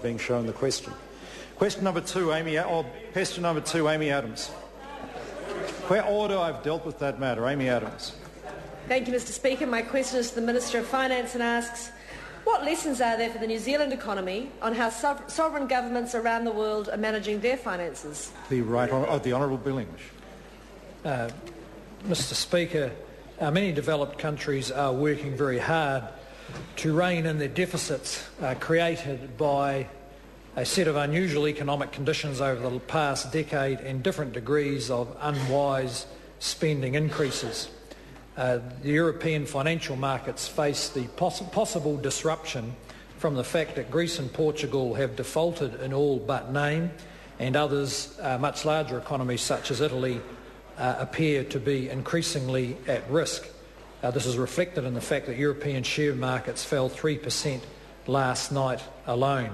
being shown the question. Question number two, Amy Adams. Where order I've dealt with that matter. Amy Adams. Thank you, Mr. Speaker. My question is to the Minister of Finance and asks, what lessons are there for the New Zealand economy on how sovereign governments around the world are managing their finances? The Honourable Bill English. Mr. Speaker, many developed countries are working very hard to rein in their deficits created by a set of unusual economic conditions over the past decade and different degrees of unwise spending increases. The European financial markets face the possible disruption from the fact that Greece and Portugal have defaulted in all but name, and others, much larger economies such as Italy, appear to be increasingly at risk. This is reflected in the fact that European share markets fell 3% last night alone.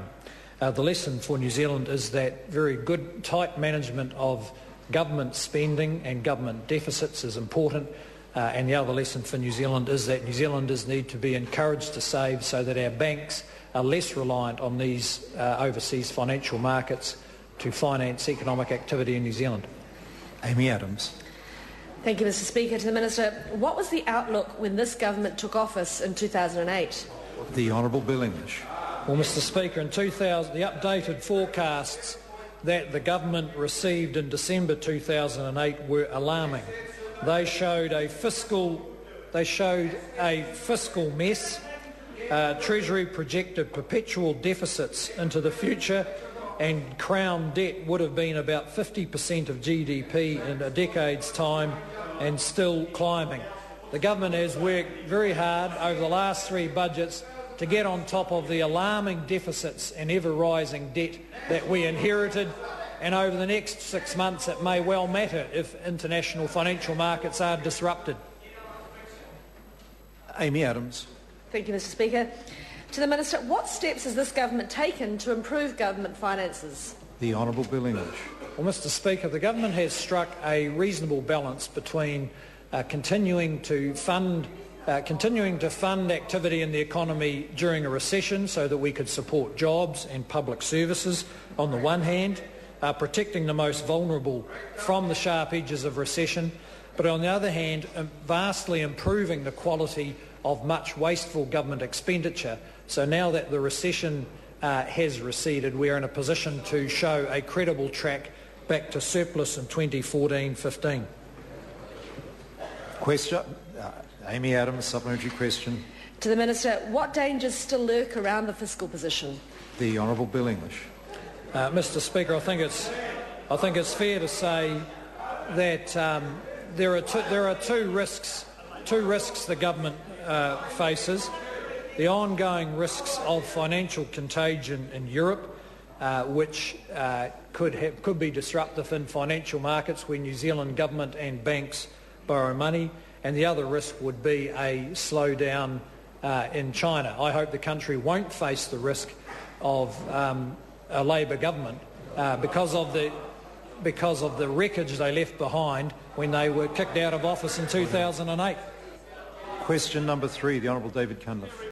The lesson for New Zealand is that very good, tight management of government spending and government deficits is important. And the other lesson for New Zealand is that New Zealanders need to be encouraged to save so that our banks are less reliant on these overseas financial markets to finance economic activity in New Zealand. Amy Adams. Thank you, Mr. Speaker. To the Minister, what was the outlook when this government took office in 2008? The Honourable Bill English. Well, Mr. Speaker, in 2000, the updated forecasts that the government received in December 2008 were alarming. They showed a fiscal mess. Treasury projected perpetual deficits into the future, and Crown debt would have been about 50% of GDP in a decade's time and still climbing. The government has worked very hard over the last three budgets to get on top of the alarming deficits and ever-rising debt that we inherited. And over the next 6 months it may well matter if international financial markets are disrupted. Amy Adams. Thank you, Mr. Speaker. To the Minister, what steps has this government taken to improve government finances? The Honourable Bill English. Well, Mr. Speaker, the government has struck a reasonable balance between continuing to fund activity in the economy during a recession so that we could support jobs and public services on the one hand, protecting the most vulnerable from the sharp edges of recession, but on the other hand, vastly improving the quality of much wasteful government expenditure. So now that the recession has receded, we are in a position to show a credible track back to surplus in 2014-15. Question. Amy Adams, supplementary question. To the Minister, what dangers still lurk around the fiscal position? The Honourable Bill English. Mr. Speaker, I think it's fair to say that there are two risks the government faces: the ongoing risks of financial contagion in Europe, which could be disruptive in financial markets when New Zealand government and banks borrow money, and the other risk would be a slowdown in China. I hope the country won't face the risk of a Labor government because of the wreckage they left behind when they were kicked out of office in 2008. Question number three, the Honourable David Cunliffe.